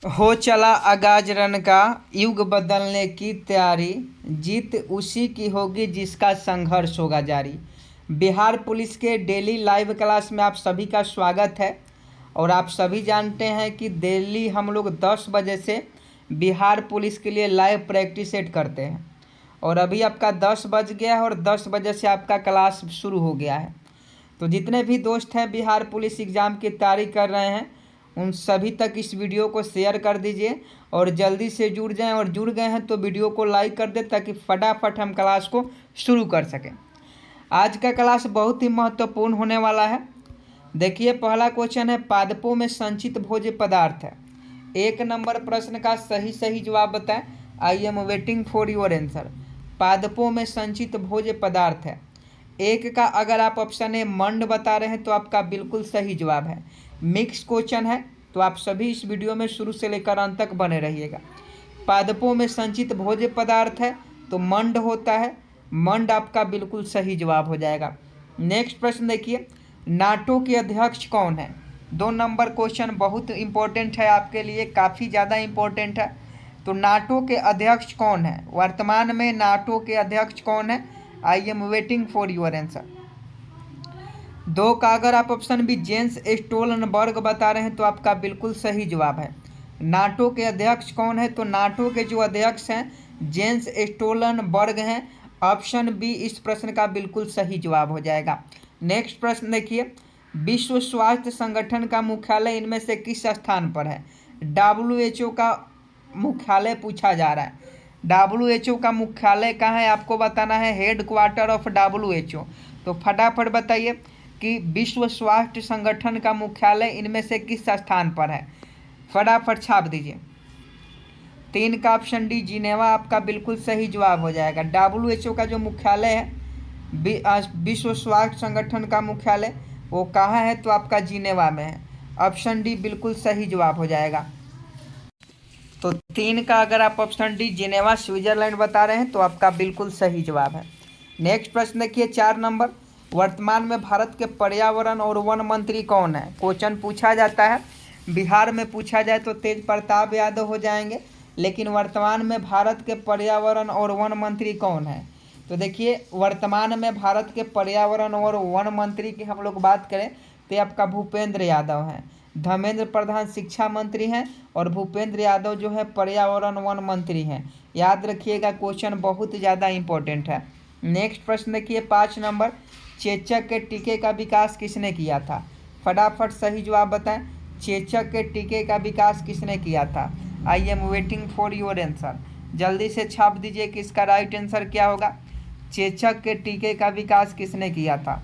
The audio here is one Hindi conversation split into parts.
हो चला आगाज रन का, युग बदलने की तैयारी, जीत उसी की होगी जिसका संघर्ष होगा जारी। बिहार पुलिस के डेली लाइव क्लास में आप सभी का स्वागत है। और आप सभी जानते हैं कि डेली हम लोग 10 बजे से बिहार पुलिस के लिए लाइव प्रैक्टिस सेट करते हैं। और अभी आपका 10 बज गया है और 10 बजे से आपका क्लास शुरू हो गया है। तो जितने भी दोस्त हैं बिहार पुलिस एग्ज़ाम की तैयारी कर रहे हैं, उन सभी तक इस वीडियो को शेयर कर दीजिए और जल्दी से जुड़ जाएं। और जुड़ गए हैं तो वीडियो को लाइक कर दें ताकि फटाफट हम क्लास को शुरू कर सकें। आज का क्लास बहुत ही महत्वपूर्ण होने वाला है। देखिए, पहला क्वेश्चन है, पादपों में संचित भोज्य पदार्थ है। 1 नंबर प्रश्न का सही सही जवाब बताएं। I am waiting for your answer. पादपों में संचित भोज्य पदार्थ है। 1 का अगर आप ऑप्शन ए मंड बता रहे हैं तो आपका बिल्कुल सही जवाब है। मिक्स क्वेश्चन है तो आप सभी इस वीडियो में शुरू से लेकर अंत तक बने रहिएगा। पादपों में संचित भोज्य पदार्थ है तो मंड होता है। मंड आपका बिल्कुल सही जवाब हो जाएगा। नेक्स्ट प्रश्न देखिए, नाटो के अध्यक्ष कौन है। 2 नंबर क्वेश्चन बहुत इंपॉर्टेंट है आपके लिए, काफ़ी ज़्यादा इंपॉर्टेंट है। तो नाटो के अध्यक्ष कौन है, वर्तमान में नाटो के अध्यक्ष कौन है। I am waiting for your answer. 2 का अगर आप ऑप्शन बी जेंस स्टोलनबर्ग बता रहे हैं तो आपका बिल्कुल सही जवाब है। नाटो के अध्यक्ष कौन है, तो नाटो के जो अध्यक्ष हैं जेंस स्टोलनबर्ग हैं। ऑप्शन बी इस प्रश्न का बिल्कुल सही जवाब हो जाएगा। नेक्स्ट प्रश्न देखिए, विश्व स्वास्थ्य संगठन का मुख्यालय इनमें से किस स्थान पर है। WHO का मुख्यालय पूछा जा रहा है। WHO का मुख्यालय कहाँ है आपको बताना है, हेड क्वार्टर ऑफ WHO। तो फटाफट बताइए कि विश्व स्वास्थ्य संगठन का मुख्यालय इनमें से किस स्थान पर है। फटाफट छाप दीजिए। 3 का ऑप्शन डी जिनेवा आपका बिल्कुल सही जवाब हो जाएगा। WHO का जो मुख्यालय है, विश्व स्वास्थ्य संगठन का मुख्यालय, वो कहाँ है, तो आपका जिनेवा में है। ऑप्शन डी बिल्कुल सही जवाब हो जाएगा। तो 3 का अगर आप ऑप्शन डी जिनेवा स्विट्जरलैंड बता रहे हैं तो आपका बिल्कुल सही जवाब है। नेक्स्ट प्रश्न देखिए, 4 नंबर, वर्तमान में भारत के पर्यावरण और वन मंत्री कौन है। क्वेश्चन पूछा जाता है, बिहार में पूछा जाए तो तेज प्रताप यादव हो जाएंगे, लेकिन वर्तमान में भारत के पर्यावरण और वन मंत्री कौन है। तो देखिए, वर्तमान में भारत के पर्यावरण और वन मंत्री की हम लोग बात करें तो ये आपका भूपेंद्र यादव हैं। धर्मेंद्र प्रधान शिक्षा मंत्री हैं और भूपेंद्र यादव जो है पर्यावरण वन मंत्री हैं। याद रखिएगा, क्वेश्चन बहुत ज़्यादा इंपॉर्टेंट है। नेक्स्ट प्रश्न देखिए, 5 नंबर, चेचक के टीके का विकास किसने किया था। फटाफट सही जवाब बताएं। चेचक के टीके का विकास किसने किया था। I am waiting for your answer. जल्दी से छाप दीजिए कि इसका राइट आंसर क्या होगा। चेचक के टीके का विकास किसने किया था।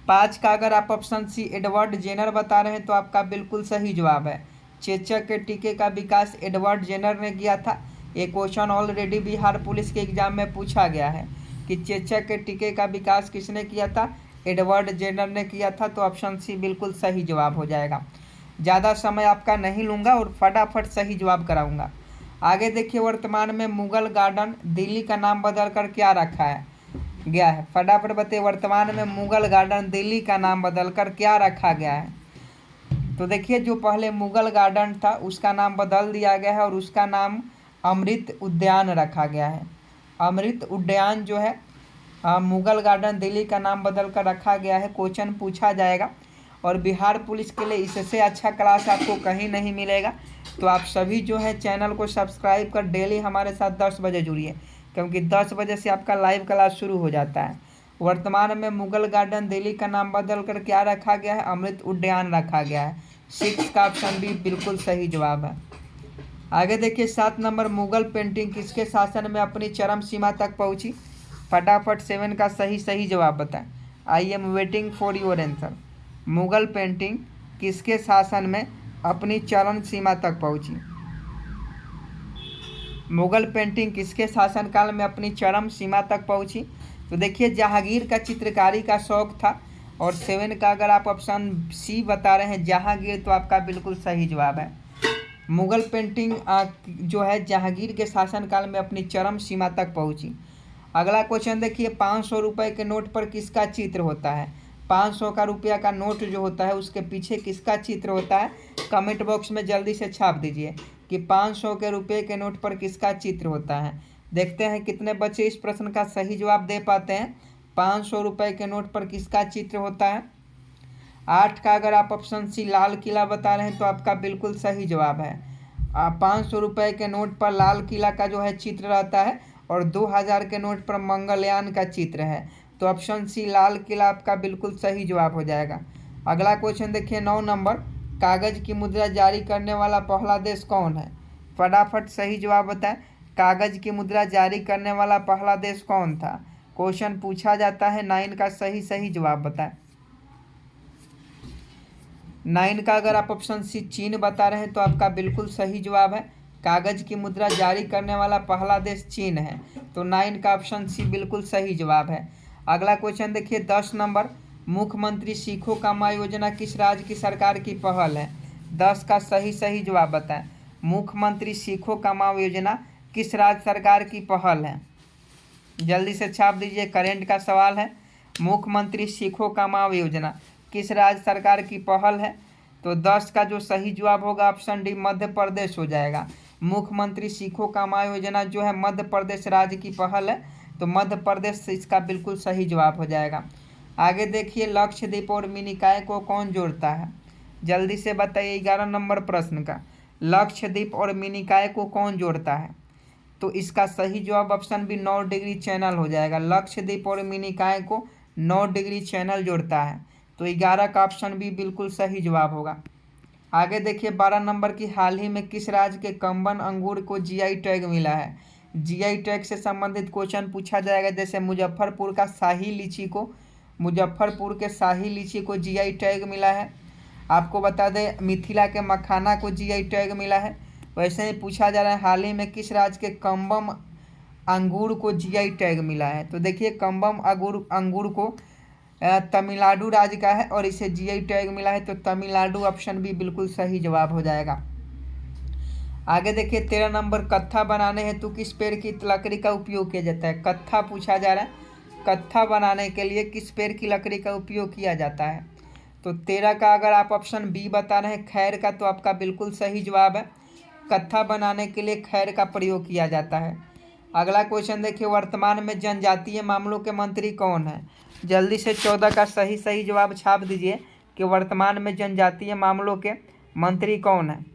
5 का अगर आप ऑप्शन सी एडवर्ड जेनर बता रहे हैं तो आपका बिल्कुल सही जवाब है। चेचक के टीके का विकास एडवर्ड जेनर ने किया था। ये क्वेश्चन ऑलरेडी बिहार पुलिस के एग्जाम में पूछा गया है कि चेचक के टीके का विकास किसने किया था, एडवर्ड जेनर ने किया था। तो ऑप्शन सी बिल्कुल सही जवाब हो जाएगा। ज़्यादा समय आपका नहीं लूँगा और फटाफट सही जवाब कराऊंगा। आगे देखिए, वर्तमान में मुगल गार्डन दिल्ली का नाम बदल कर क्या रखा है गया है। फटाफट बताइए, वर्तमान में मुगल गार्डन दिल्ली का नाम बदलकर क्या रखा गया है। तो देखिए, जो पहले मुगल गार्डन था उसका नाम बदल दिया गया है और उसका नाम अमृत उद्यान रखा गया है। अमृत उद्यान जो है, मुगल गार्डन दिल्ली का नाम बदल कर रखा गया है। क्वेश्चन पूछा जाएगा और बिहार पुलिस के लिए इससे अच्छा क्लास आपको कहीं नहीं मिलेगा। तो आप सभी जो है चैनल को सब्सक्राइब कर डेली हमारे साथ 10 बजे जुड़िए, क्योंकि 10 बजे से आपका लाइव क्लास शुरू हो जाता है। वर्तमान में मुगल गार्डन दिल्ली का नाम बदल कर क्या रखा गया है, अमृत उद्यान रखा गया है। 6 का ऑप्शन भी बिल्कुल सही जवाब है। आगे देखिए, 7 नंबर, मुगल पेंटिंग किसके शासन में अपनी चरम सीमा तक पहुंची। फटाफट 7 का सही सही जवाब बताएं। I am waiting for your answer. Mughal painting किसके शासन में अपनी चरम सीमा तक पहुंची। मुगल पेंटिंग किसके शासनकाल में अपनी चरम सीमा तक पहुंची। तो देखिए, जहांगीर का चित्रकारी का शौक था। और 7 का अगर आप ऑप्शन सी बता रहे हैं जहांगीर, तो आपका बिल्कुल सही जवाब है। मुगल पेंटिंग जो है जहांगीर के शासनकाल में अपनी चरम सीमा तक पहुंची। अगला क्वेश्चन देखिए, 500 रुपये के नोट पर किसका चित्र होता है। 500 का रुपया का नोट जो होता है उसके पीछे किसका चित्र होता है? कमेंट बॉक्स में जल्दी से छाप दीजिए कि 500 के रुपये के नोट पर किसका चित्र होता है। देखते हैं कितने बच्चे इस प्रश्न का सही जवाब दे पाते हैं। 500 रुपये के नोट पर किसका चित्र होता है? 8 का अगर आप ऑप्शन सी लाल किला बता रहे हैं तो आपका बिल्कुल सही जवाब है। 500 रुपये के नोट पर लाल किला का जो है चित्र रहता है और 2000 के नोट पर मंगलयान का चित्र है। तो ऑप्शन सी लाल किला आपका बिल्कुल सही जवाब हो जाएगा। अगला क्वेश्चन देखिए 9 नंबर, कागज की मुद्रा जारी करने वाला पहला देश कौन है? फटाफट सही जवाब बताएं। कागज की मुद्रा जारी करने वाला पहला देश कौन था? क्वेश्चन पूछा जाता है। 9 का सही जवाब बताएं। 9 का अगर आप ऑप्शन सी चीन बता रहे हैं तो आपका बिल्कुल सही जवाब है। कागज की मुद्रा जारी करने वाला पहला देश चीन है। तो 9 का ऑप्शन सी बिल्कुल सही जवाब है। अगला क्वेश्चन देखिए 10 नंबर, मुख्यमंत्री सीखो कमा योजना किस राज्य की सरकार की पहल है? 10 का सही जवाब बताएं। मुख्यमंत्री सीखो कमाओ योजना किस राज्य सरकार की पहल है? जल्दी से छाप दीजिए, करेंट का सवाल है। मुख्यमंत्री सीखो कमाओ योजना किस राज्य सरकार की पहल है? तो 10 का जो सही जवाब होगा ऑप्शन डी मध्य प्रदेश हो जाएगा। मुख्यमंत्री सीखो कमाओ योजना जो है मध्य प्रदेश राज्य की पहल है। तो मध्य प्रदेश से इसका बिल्कुल सही जवाब हो जाएगा। आगे देखिए लक्षद्वीप और मिनिकॉय को कौन जोड़ता है? जल्दी से बताइए 11 नंबर प्रश्न का, लक्षद्वीप और मिनिकॉय को कौन जोड़ता है? तो इसका सही जवाब ऑप्शन बी 9 डिग्री चैनल हो जाएगा। लक्षद्वीप और मिनिकॉय को 9 डिग्री चैनल जोड़ता है। तो 11 का ऑप्शन बी बिल्कुल सही जवाब होगा। आगे देखिए 12 नंबर की, हाल ही में किस राज्य के कम्बन अंगूर को जीआई टैग मिला है? जीआई टैग से संबंधित क्वेश्चन पूछा जाएगा। जैसे मुजफ्फरपुर के शाही लीची को जीआई टैग मिला है। आपको बता दें मिथिला के मखाना को जीआई टैग मिला है। वैसे ही पूछा जा रहा है हाल ही में किस राज्य के कम्बम अंगूर को जीआई टैग मिला है? तो देखिए कम्बम अंगूर को तमिलनाडु राज्य का है और इसे जीआई टैग मिला है। तो तमिलनाडु ऑप्शन भी बिल्कुल सही जवाब हो जाएगा। आगे देखिए 13 नंबर, कत्था बनाने हेतु किस पेड़ की लकड़ी का उपयोग किया जाता है? कत्था पूछा जा रहा है, कत्था बनाने के लिए किस पेड़ की लकड़ी का उपयोग किया जाता है? तो 13 का अगर आप ऑप्शन बी बता रहे हैं खैर का, तो आपका बिल्कुल सही जवाब है। कत्था बनाने के लिए खैर का प्रयोग किया जाता है। अगला क्वेश्चन देखिए, वर्तमान में जनजातीय मामलों के मंत्री कौन है? जल्दी से 14 का सही जवाब छाप दीजिए कि वर्तमान में जनजातीय मामलों के मंत्री कौन है।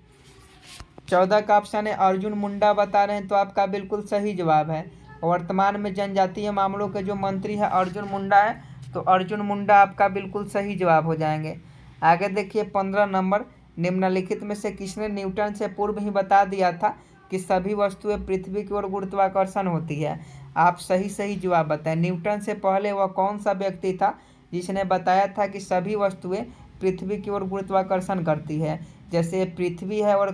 14 का ऑप्शन है अर्जुन मुंडा बता रहे हैं तो आपका बिल्कुल सही जवाब है। वर्तमान में जनजातीय मामलों के जो मंत्री है अर्जुन मुंडा है। तो अर्जुन मुंडा आपका बिल्कुल सही जवाब हो जाएंगे। आगे देखिए 15 नंबर, निम्नलिखित में से किसने न्यूटन से पूर्व ही बता दिया था कि सभी वस्तुएं पृथ्वी की ओर गुरुत्वाकर्षण होती है? आप सही जवाब बताएं। न्यूटन से पहले वह कौन सा व्यक्ति था जिसने बताया था कि सभी वस्तुएं पृथ्वी की ओर गुरुत्वाकर्षण करती है? जैसे पृथ्वी है और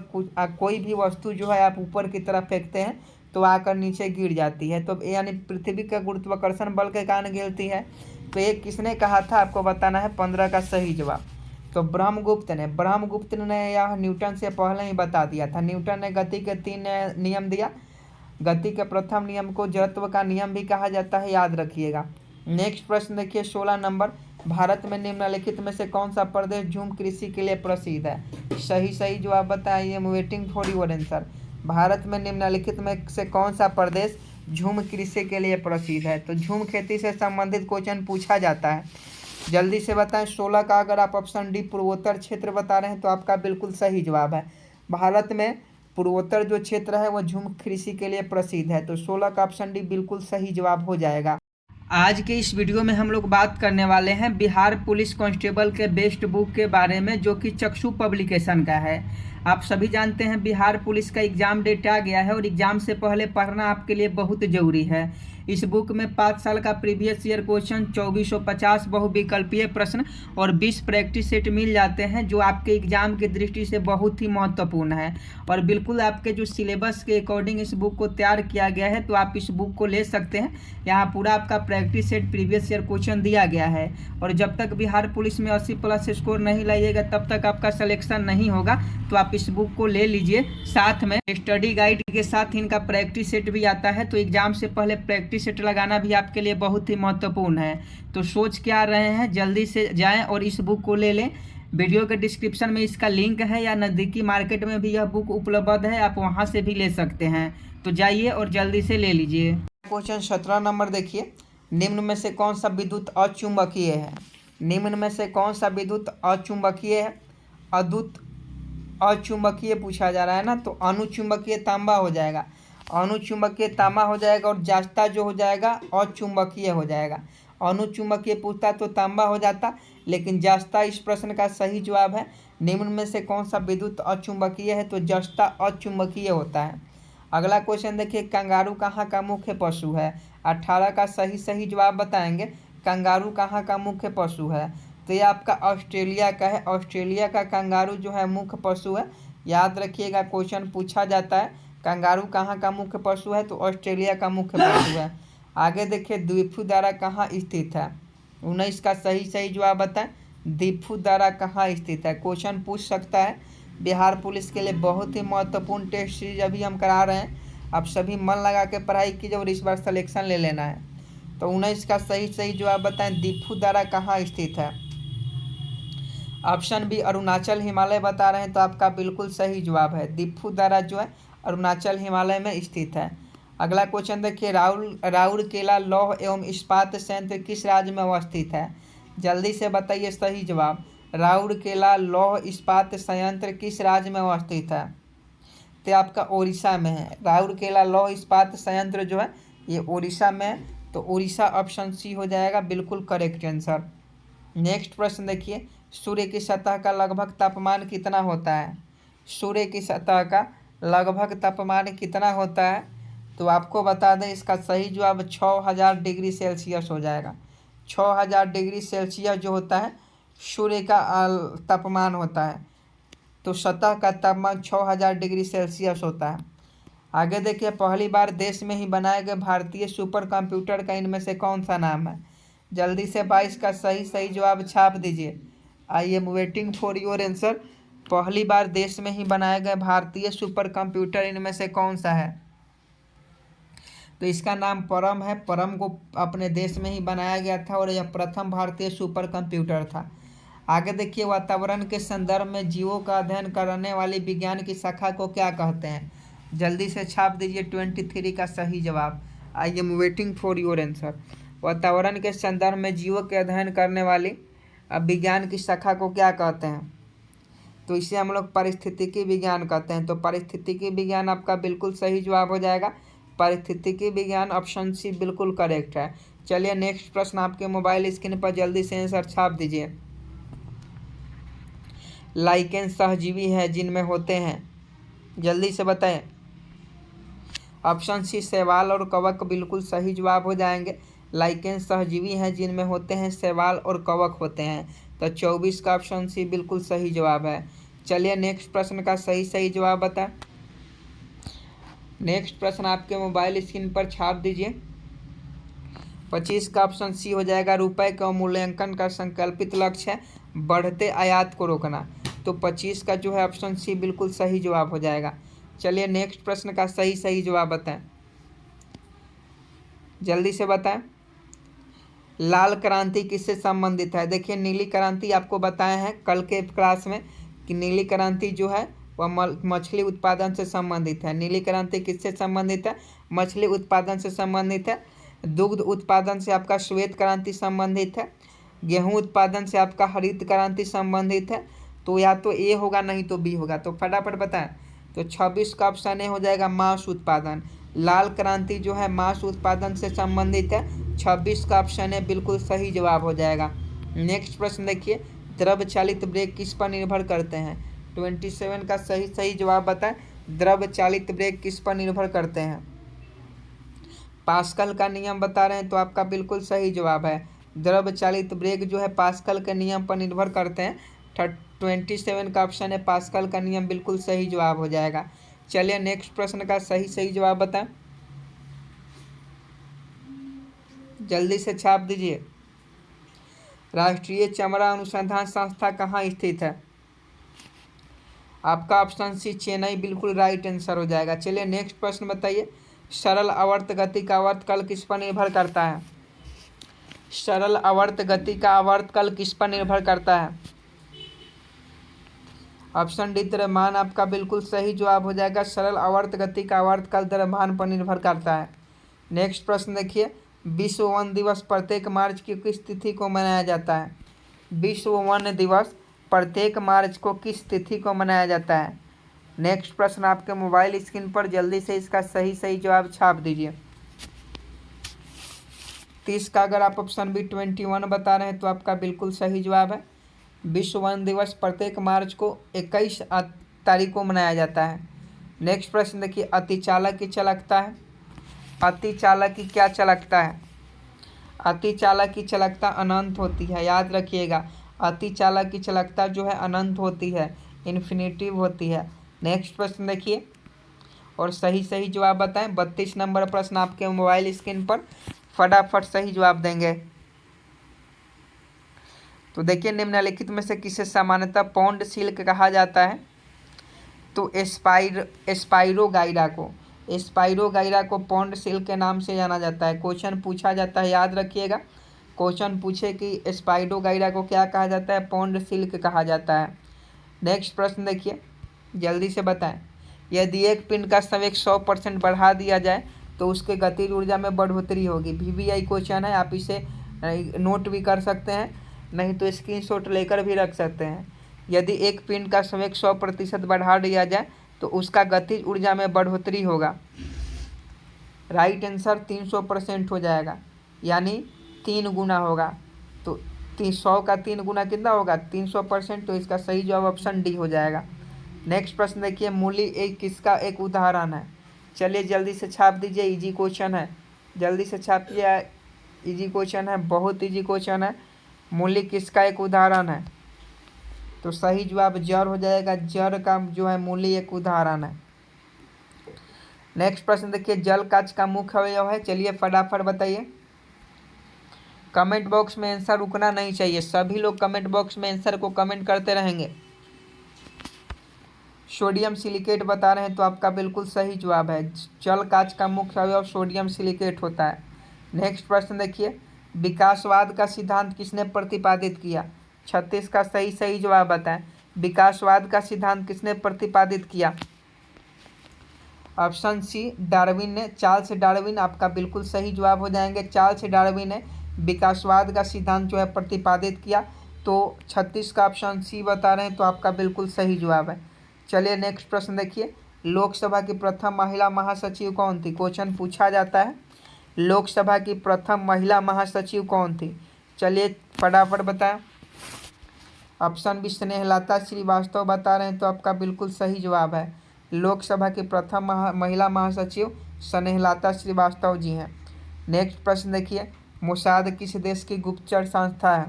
कोई भी वस्तु जो है आप ऊपर की तरफ फेंकते हैं तो आकर नीचे गिर जाती है। तो यानी पृथ्वी का गुरुत्वाकर्षण बल के कारण गिरती है। तो ये किसने कहा था आपको बताना है। 15 का सही जवाब तो ब्रह्मगुप्त ने यह न्यूटन से पहले ही बता दिया था। न्यूटन ने गति के 3 नियम दिया। गति के प्रथम नियम को जड़त्व का नियम भी कहा जाता है, याद रखिएगा। नेक्स्ट प्रश्न देखिए 16 नंबर, भारत में निम्नलिखित में से कौन सा प्रदेश झूम कृषि के लिए प्रसिद्ध है? सही जवाब बताइए। Waiting for your answer. Bharat में निम्नलिखित में से कौन सा प्रदेश झूम कृषि के लिए प्रसिद्ध है? तो झूम खेती से संबंधित क्वेश्चन पूछा जाता है। जल्दी से बताएं। 16 का अगर आप ऑप्शन डी पूर्वोत्तर क्षेत्र बता रहे हैं तो आपका बिल्कुल सही जवाब है। भारत में पूर्वोत्तर जो क्षेत्र है वह झूम कृषि के लिए प्रसिद्ध है। तो 16 का ऑप्शन डी बिल्कुल सही जवाब हो जाएगा। आज के इस वीडियो में हम लोग बात करने वाले हैं बिहार पुलिस कांस्टेबल के बेस्ट बुक के बारे में, जो कि चक्षु पब्लिकेशन का है। आप सभी जानते हैं बिहार पुलिस का एग्ज़ाम डेट आ गया है और एग्ज़ाम से पहले पढ़ना आपके लिए बहुत ज़रूरी है। इस बुक में 5 साल का प्रीवियस ईयर क्वेश्चन, 2450 बहुविकल्पीय प्रश्न और 20 प्रैक्टिस सेट मिल जाते हैं, जो आपके एग्जाम की दृष्टि से बहुत ही महत्वपूर्ण है। और बिल्कुल आपके जो सिलेबस के अकॉर्डिंग इस बुक को तैयार किया गया है, तो आप इस बुक को ले सकते हैं। यहाँ पूरा आपका practice set previous year question दिया गया है। और जब तक बिहार पुलिस में 80+ स्कोर नहीं लाइएगा तब तक आपका सिलेक्शन नहीं होगा। तो आप इस बुक को ले लीजिए। साथ में स्टडी गाइड के साथ इनका प्रैक्टिस सेट भी आता है। तो एग्जाम से पहले प्रैक्टिस सेफ्टी सेट लगाना भी आपके लिए बहुत ही महत्वपूर्ण है। तो सोच क्या रहे हैं, जल्दी से जाएं और इस बुक को ले लें। वीडियो के डिस्क्रिप्शन में इसका लिंक है या नज़दीकी मार्केट में भी यह बुक उपलब्ध है, आप वहां से भी ले सकते हैं। तो जाइए और जल्दी से ले लीजिए। क्वेश्चन 17 नंबर देखिए, निम्न में से कौन सा विद्युत अचुंबकीय है? निम्न में से कौन सा विद्युत अचुंबकीय है? अचुंबकीय पूछा जा रहा है ना, तो अनुचुंबकीय तांबा हो जाएगा, अनुचुंबकीय तांबा हो जाएगा, और जास्ता जो हो जाएगा अचुंबकीय हो जाएगा। अनुचुंबकीय पूछता तो तांबा हो जाता, लेकिन जास्ता इस प्रश्न का सही जवाब है। निम्न में से कौन सा विद्युत अचुंबकीय है? तो जास्ता अचुंबकीय होता है। अगला क्वेश्चन देखिए, कंगारू कहाँ का मुख्य पशु है? 18 का सही जवाब बताएंगे। कंगारू कहाँ का मुख्य पशु है? तो ये आपका ऑस्ट्रेलिया का है। ऑस्ट्रेलिया का कंगारू जो है मुख्य पशु है। याद रखिएगा, क्वेश्चन पूछा जाता है कंगारू कहाँ का मुख्य पशु है, तो ऑस्ट्रेलिया का मुख्य पशु है। आगे देखिए, द्विफुदारा कहाँ स्थित है? 19 का सही जवाब बताएं। द्विफुदारा कहाँ स्थित है? क्वेश्चन पूछ सकता है। बिहार पुलिस के लिए बहुत ही महत्वपूर्ण टेस्ट सीरीज अभी हम करा रहे हैं। आप सभी मन लगा के पढ़ाई कीजिए और इस बार सिलेक्शन ले लेना है। तो 19 का सही जवाब बताएं, द्विफुदारा कहाँ स्थित है? ऑप्शन बी अरुणाचल हिमालय बता रहे हैं, तो आपका बिल्कुल सही जवाब है। द्विफुदारा जो है अरुणाचल हिमालय में स्थित है। अगला क्वेश्चन देखिए, राउरकेला लौह एवं इस्पात संयंत्र किस राज्य में अवस्थित है? जल्दी से बताइए सही जवाब। राउरकेला लौह इस्पात संयंत्र किस राज्य में अवस्थित है? तो आपका ओडिशा में है। राउरकेला लौह इस्पात संयंत्र जो है ये ओडिशा में है, तो ओडिशा ऑप्शन सी हो जाएगा बिल्कुल करेक्ट आंसर। नेक्स्ट प्रश्न देखिए, सूर्य की सतह का लगभग तापमान कितना होता है? सूर्य की सतह का लगभग तापमान कितना होता है? तो आपको बता दें, इसका सही जवाब 6000 डिग्री सेल्सियस हो जाएगा। 6000 डिग्री सेल्सियस जो होता है सूर्य का तापमान होता है, तो सतह का तापमान 6000 डिग्री सेल्सियस होता है। आगे देखिए, पहली बार देश में ही बनाए गए भारतीय सुपर कंप्यूटर का इनमें से कौन सा नाम है? जल्दी से 22 का सही जवाब छाप दीजिए। I am waiting for your answer. पहली बार देश में ही बनाए गए भारतीय सुपर कंप्यूटर इनमें से कौन सा है? तो इसका नाम परम है। परम को अपने देश में ही बनाया गया था और यह प्रथम भारतीय सुपर कंप्यूटर था। आगे देखिए, वातावरण के संदर्भ में जीवों का अध्ययन करने वाली विज्ञान की शाखा को क्या कहते हैं? जल्दी से छाप दीजिए 23 का सही जवाब। I am waiting for your answer. वातावरण के संदर्भ में जीवों के अध्ययन करने वाली विज्ञान की शाखा को क्या कहते हैं? तो इसे हम लोग पारिस्थितिकी विज्ञान कहते हैं। तो पारिस्थितिकी विज्ञान आपका बिल्कुल सही जवाब हो जाएगा। पारिस्थितिकी विज्ञान ऑप्शन सी बिल्कुल करेक्ट है। चलिए नेक्स्ट प्रश्न आपके मोबाइल स्क्रीन पर जल्दी से आंसर छाप दीजिए। लाइकेन सहजीवी है जिनमें होते हैं, जल्दी से बताएं। ऑप्शन सी शैवाल और कवक बिल्कुल सही जवाब हो जाएंगे। लाइकेन सहजीवी हैं जिनमें होते हैं शैवाल और कवक होते हैं, तो 24 का ऑप्शन सी बिल्कुल सही जवाब है। चलिए नेक्स्ट प्रश्न का सही जवाब बताएं। नेक्स्ट प्रश्न आपके मोबाइल स्क्रीन पर छाप दीजिए। 25 का ऑप्शन सी हो जाएगा। रुपए के अवमूल्यांकन का संकल्पित लक्ष्य है बढ़ते आयात को रोकना, तो 25 का जो है ऑप्शन सी बिल्कुल सही जवाब हो जाएगा। चलिए नेक्स्ट प्रश्न का सही जवाब बताएं, जल्दी से बताएं। लाल क्रांति किससे संबंधित है? देखिए, नीली क्रांति आपको बताए हैं कल के क्लास में कि नीली क्रांति जो है वह मछली उत्पादन से संबंधित है। नीली क्रांति किससे संबंधित है? मछली उत्पादन से संबंधित है। दुग्ध उत्पादन से आपका श्वेत क्रांति संबंधित है। गेहूं उत्पादन से आपका हरित क्रांति संबंधित है। तो या तो ए होगा नहीं तो बी होगा, तो फटाफट बताएं। तो 26 का ऑप्शन ए हो जाएगा मांस उत्पादन। लाल क्रांति जो है मांस उत्पादन से संबंधित है। 26 का ऑप्शन ए बिल्कुल सही जवाब हो जाएगा। नेक्स्ट प्रश्न देखिए, द्रव चालित ब्रेक किस पर निर्भर करते हैं? 27 का सही जवाब बताएं। द्रव चालित ब्रेक किस पर निर्भर करते हैं? पास्कल का नियम बता रहे हैं, तो आपका बिल्कुल सही जवाब है। द्रव चालित ब्रेक जो है पास्कल के नियम पर निर्भर करते हैं। 27 का ऑप्शन है पास्कल का नियम बिल्कुल सही जवाब हो जाएगा। चलिए नेक्स्ट प्रश्न का सही जवाब बताएं, जल्दी से छाप दीजिए। राष्ट्रीय चमड़ा अनुसंधान संस्था कहाँ स्थित है? आपका ऑप्शन सी चेन्नई बिल्कुल राइट आंसर हो जाएगा। चलिए नेक्स्ट प्रश्न बताइए। सरल आवर्त गति का आवर्तकाल किस पर निर्भर करता है? सरल आवर्त गति का आवर्तकाल किस पर निर्भर करता है? ऑप्शन डी द्रव्यमान आपका बिल्कुल सही जवाब हो जाएगा। सरल आवर्त गति का आवर्तकाल द्रव्यमान पर निर्भर करता है। नेक्स्ट प्रश्न देखिए, विश्व वन दिवस प्रत्येक मार्च की किस तिथि को मनाया जाता है? विश्व वन दिवस प्रत्येक मार्च को किस तिथि को मनाया जाता है? नेक्स्ट प्रश्न आपके मोबाइल स्क्रीन पर, जल्दी से इसका सही जवाब छाप दीजिए। 30 का अगर आप ऑप्शन बी 21 बता रहे हैं तो आपका बिल्कुल सही जवाब है। विश्व वन दिवस प्रत्येक मार्च को 21 तारीख को मनाया जाता है। नेक्स्ट प्रश्न देखिए, अतिचालक की चालकता है। अतिचालक की क्या चालकता है? अतिचालक की चालकता अनंत होती है, याद रखिएगा। अतिचालक की चालकता जो है अनंत होती है, इन्फिनिटिव होती है। नेक्स्ट प्रश्न देखिए और सही जवाब बताएं। 32 नंबर प्रश्न आपके मोबाइल स्क्रीन पर, फटाफट सही जवाब देंगे। तो देखिए, निम्नलिखित में से किसे सामान्यतः पौंड सिल्क कहा जाता है? तो स्पाइरोगाइरा को पौंड सिल्क के नाम से जाना जाता है। क्वेश्चन पूछा जाता है, याद रखिएगा। क्वेश्चन पूछे कि स्पाइरोगाइरा को क्या कहा जाता है? पौंड सिल्क कहा जाता है। नेक्स्ट प्रश्न देखिए, जल्दी से बताएं। यदि एक पिंड का संवेग 100% बढ़ा दिया जाए तो उसके गतिज ऊर्जा में बढ़ोतरी होगी। VVI क्वेश्चन है, आप इसे नोट भी कर सकते हैं, नहीं तो स्क्रीनशॉट लेकर भी रख सकते हैं। यदि एक पिंड का संवेग 100% बढ़ा दिया जाए तो उसका गतिज ऊर्जा में बढ़ोतरी होगा। राइट आंसर 300% हो जाएगा, यानी 3 गुना होगा। तो 100 का 3 गुना कितना होगा? 300%। तो इसका सही जवाब ऑप्शन डी हो जाएगा। नेक्स्ट प्रश्न देखिए, मूली एक किसका एक उदाहरण है? चलिए जल्दी से छाप दीजिए, इजी क्वेश्चन है, जल्दी से छापिए। इजी क्वेश्चन है, बहुत इजी क्वेश्चन है। मूली किसका एक उदाहरण है? तो सही जवाब जड़ हो जाएगा। जड़ का जो है मूली एक उदाहरण है। नेक्स्ट प्रश्न देखिए, जल काच का मुख्य अवयव है। चलिए फटाफट बताइए। कमेंट बॉक्स में आंसर रुकना नहीं चाहिए, सभी लोग कमेंट बॉक्स में आंसर को कमेंट करते रहेंगे। सोडियम सिलिकेट बता रहे हैं तो आपका बिल्कुल सही जवाब है। जल काच का मुख्य अवयव सोडियम सिलिकेट होता है। नेक्स्ट प्रश्न देखिए, विकासवाद का सिद्धांत किसने प्रतिपादित किया? 36 का सही जवाब बताएं। विकासवाद का सिद्धांत किसने प्रतिपादित किया? ऑप्शन सी डार्विन ने, चार्ल्स डार्विन आपका बिल्कुल सही जवाब हो जाएंगे। चार्ल्स डार्विन ने विकासवाद का सिद्धांत जो है प्रतिपादित किया। तो 36 का ऑप्शन सी बता रहे हैं तो आपका बिल्कुल सही जवाब है। चलिए नेक्स्ट प्रश्न देखिए, लोकसभा की प्रथम महिला महासचिव कौन थी? क्वेश्चन पूछा जाता है, लोकसभा की प्रथम महिला महासचिव कौन थी? चलिए फटाफट बताएं। ऑप्शन बी स्नेहलता श्रीवास्तव बता रहे हैं तो आपका बिल्कुल सही जवाब है। लोकसभा की प्रथम महिला महासचिव स्नेहलता श्रीवास्तव जी हैं। नेक्स्ट प्रश्न देखिए, मोसाद किस देश की गुप्तचर संस्था है?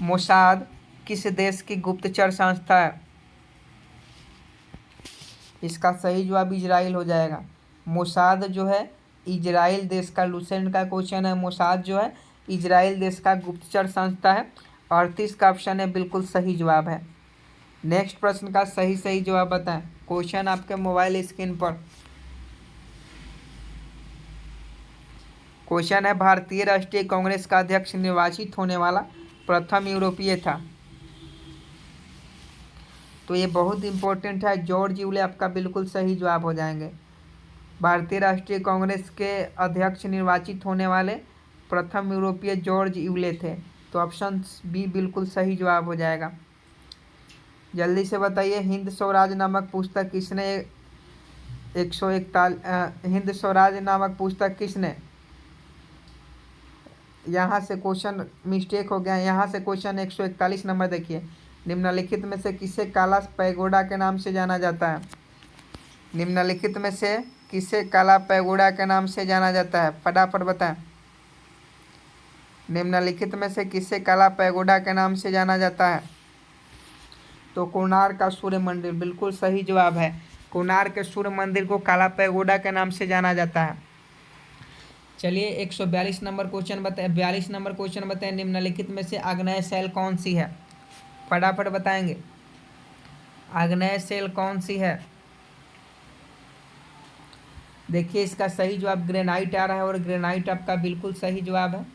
मोसाद किस देश की गुप्तचर संस्था है? इसका सही जवाब इजराइल हो जाएगा। मोसाद जो है इजराइल देश का, लूसेंट का क्वेश्चन है। मोसाद जो है इजराइल देश का गुप्तचर संस्था है। 38 का ऑप्शन है बिल्कुल सही जवाब है। नेक्स्ट प्रश्न का सही जवाब बताएं। क्वेश्चन आपके मोबाइल स्क्रीन पर, क्वेश्चन है, भारतीय राष्ट्रीय कांग्रेस का अध्यक्ष निर्वाचित होने वाला प्रथम यूरोपीय था। तो ये बहुत इंपॉर्टेंट है। जॉर्ज यूले आपका बिल्कुल सही जवाब हो जाएंगे। भारतीय राष्ट्रीय कांग्रेस के अध्यक्ष निर्वाचित होने वाले प्रथम यूरोपीय जॉर्ज यूले थे। तो ऑप्शन बी बिल्कुल सही जवाब हो जाएगा। जल्दी से बताइए, हिंद स्वराज नामक पुस्तक किसने 141 हिंद स्वराज नामक पुस्तक किसने, यहाँ से क्वेश्चन मिस्टेक हो गया। यहाँ से क्वेश्चन 141 नंबर देखिए, निम्नलिखित में से किसे काला पैगोडा के नाम से जाना जाता है? निम्नलिखित में से किसे काला पैगोडा के नाम से जाना जाता है? फटाफट बताएं। निम्नलिखित में से किसे काला पैगोडा के नाम से जाना जाता है? तो कोणार्क का सूर्य मंदिर बिल्कुल सही जवाब है। कोणार्क के सूर्य मंदिर को काला पैगोडा के नाम से जाना जाता है। चलिए 142 नंबर क्वेश्चन बताएं, 42 नंबर क्वेश्चन बताएं, निम्नलिखित में से आग्नेय सेल कौन सी है? फटाफट बताएंगे, आग्नेय सेल कौन सी है? देखिए इसका सही जवाब ग्रेनाइट आ रहा है और ग्रेनाइट आपका बिल्कुल सही जवाब है।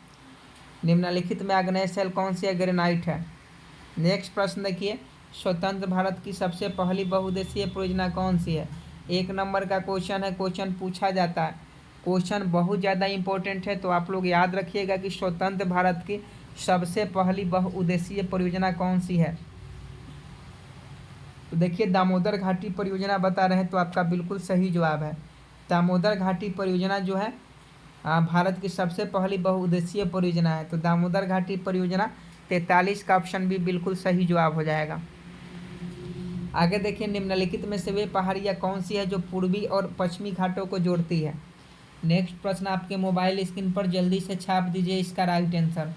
निम्नलिखित में आग्नेय शैल कौन सी है? ग्रेनाइट है। नेक्स्ट प्रश्न देखिए, स्वतंत्र भारत की सबसे पहली बहुउद्देशीय परियोजना कौन सी है? 1 नंबर का क्वेश्चन है, क्वेश्चन पूछा जाता है, क्वेश्चन बहुत ज़्यादा इंपॉर्टेंट है, तो आप लोग याद रखिएगा कि स्वतंत्र भारत की सबसे पहली बहुउद्देशीय परियोजना कौन सी है? तो देखिए दामोदर घाटी परियोजना बता रहे हैं, तो आपका बिल्कुल सही जवाब है। दामोदर घाटी परियोजना जो है भारत की सबसे पहली बहुउद्देशीय परियोजना है। तो दामोदर घाटी परियोजना 43 का ऑप्शन भी बिल्कुल सही जवाब हो जाएगा। आगे देखिए, निम्नलिखित में से वे पहाड़ियाँ कौन सी है जो पूर्वी और पश्चिमी घाटों को जोड़ती है? नेक्स्ट प्रश्न आपके मोबाइल स्क्रीन पर जल्दी से छाप दीजिए इसका राइट आंसर।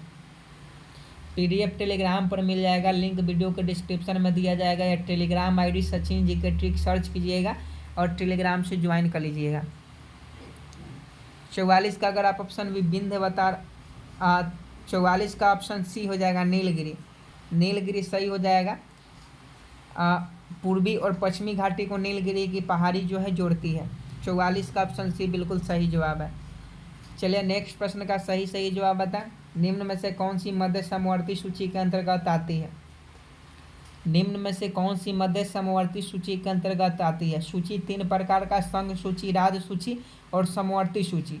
PDF टेलीग्राम पर मिल जाएगा, लिंक वीडियो के डिस्क्रिप्शन में दिया जाएगा, या टेलीग्राम ID सचिन जी के ट्रिक सर्च कीजिएगा और टेलीग्राम से ज्वाइन कर लीजिएगा। 44 का अगर आप ऑप्शन विभिन्न बता 44 का ऑप्शन सी हो जाएगा, नीलगिरी। नीलगिरी सही हो जाएगा। पूर्वी और पश्चिमी घाटी को नीलगिरी की पहाड़ी जो है जोड़ती है। 44 का ऑप्शन सी बिल्कुल सही जवाब है। चलिए नेक्स्ट प्रश्न का सही जवाब बताएं। निम्न में से कौन सी मध्य समवर्ती सूची के अंतर्गत आती है? निम्न में से कौन सी मध्य समवर्ती सूची के अंतर्गत आती है? सूची 3 प्रकार का, संघ सूची, राज्य सूची और समवर्ती सूची।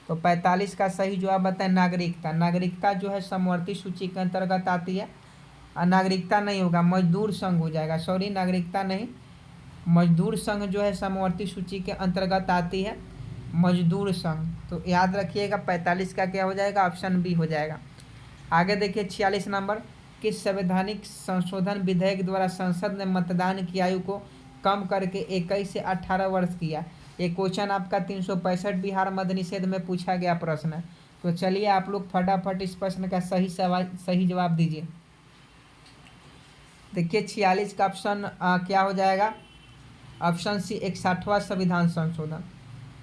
तो 45 का सही जवाब बताएं, नागरिकता। नागरिकता जो है समवर्ती सूची के अंतर्गत आती है। नागरिकता नहीं होगा, मजदूर संघ हो जाएगा, सॉरी नागरिकता नहीं, मजदूर संघ जो है समवर्ती सूची के अंतर्गत आती है, मजदूर संघ। तो याद रखिएगा 45 का क्या हो जाएगा? ऑप्शन बी हो जाएगा। आगे देखिए 46 नंबर, किस संवैधानिक संशोधन विधेयक द्वारा संसद ने मतदान की आयु को कम करके 21 से 18 वर्ष किया? ये क्वेश्चन आपका 365 बिहार मद्य निषेध में पूछा गया प्रश्न है। तो चलिए आप लोग फटाफट इस प्रश्न का सही जवाब दीजिए। देखिए 46 का ऑप्शन क्या हो जाएगा? ऑप्शन सी 61वां संविधान संशोधन।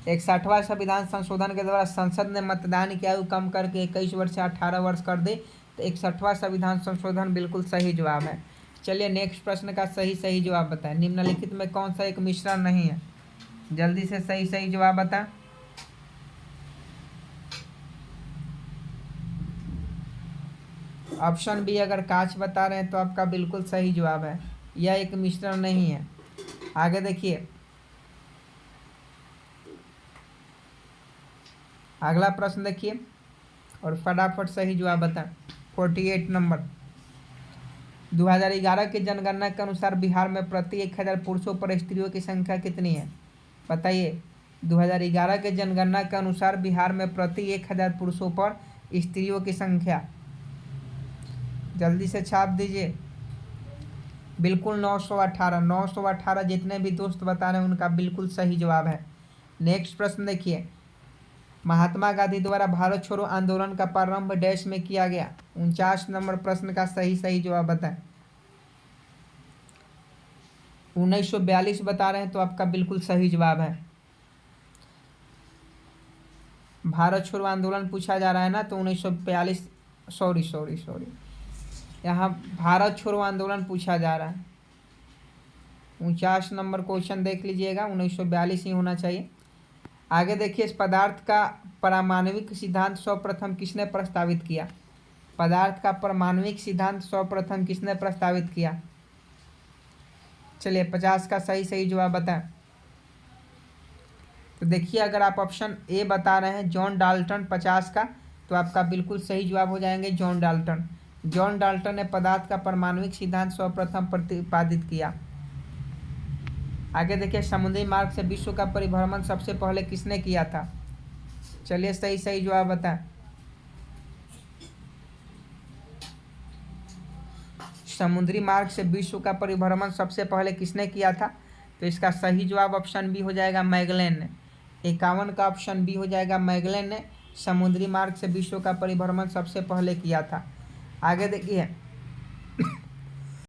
61वां संविधान संशोधन के द्वारा संसद ने मतदान की आयु कम करके 21 वर्ष से 18 वर्ष कर दे, तो 61वां संविधान संशोधन बिल्कुल सही जवाब है। चलिए नेक्स्ट प्रश्न का सही जवाब बताएं। निम्नलिखित में कौन सा एक मिश्रण नहीं है? जल्दी से सही जवाब बताएं। ऑप्शन बी अगर कांच बता रहे हैं तो आपका बिल्कुल सही जवाब है, यह एक मिश्रण नहीं है। आगे देखिए अगला प्रश्न देखिए और फटाफट सही जवाब बताएं। 48 नंबर, 2011 की जनगणना के अनुसार बिहार में प्रति 1000 पुरुषों पर स्त्रियों की संख्या कितनी है? बताइए। 2011 के जनगणना के अनुसार बिहार में प्रति 1000 पुरुषों पर स्त्रियों की संख्या, जल्दी से छाप दीजिए। बिल्कुल 918 जितने भी दोस्त बता रहे हैं उनका बिल्कुल सही जवाब है। नेक्स्ट प्रश्न देखिए, महात्मा गांधी द्वारा भारत छोड़ो आंदोलन का प्रारंभ डैश में किया गया? 49 नंबर प्रश्न का सही जवाब बताएं। 1942 बता रहे हैं, तो आपका बिल्कुल सही जवाब है। भारत छोड़ो आंदोलन पूछा जा रहा है ना, तो 1942 सॉरी यहाँ भारत छोड़ो आंदोलन पूछा जा रहा है। 49 नंबर क्वेश्चन देख लीजिएगा, 1942 ही होना चाहिए। आगे देखिए, इस पदार्थ का पारमाणविक सिद्धांत सर्वप्रथम किसने प्रस्तावित किया? पदार्थ का पारमाणविक सिद्धांत सर्वप्रथम किसने प्रस्तावित किया? चलिए 50 का सही जवाब बताएं। तो देखिए अगर आप ऑप्शन ए बता रहे हैं जॉन डाल्टन 50 का, तो आपका बिल्कुल सही जवाब हो जाएंगे जॉन डाल्टन। जॉन डाल्टन ने पदार्थ का पारमाणविक सिद्धांत सर्वप्रथम प्रतिपादित किया। आगे देखिए, समुद्री मार्ग से विश्व का परिभ्रमण सबसे पहले किसने किया था? चलिए सही जवाब बताएं। समुद्री मार्ग से विश्व का परिभ्रमण सबसे पहले किसने किया था? तो इसका सही जवाब ऑप्शन बी हो जाएगा, मैगलेन ने। 51 का ऑप्शन बी हो जाएगा, मैगलेन ने समुद्री मार्ग से विश्व का परिभ्रमण सबसे पहले किया था। आगे देखिए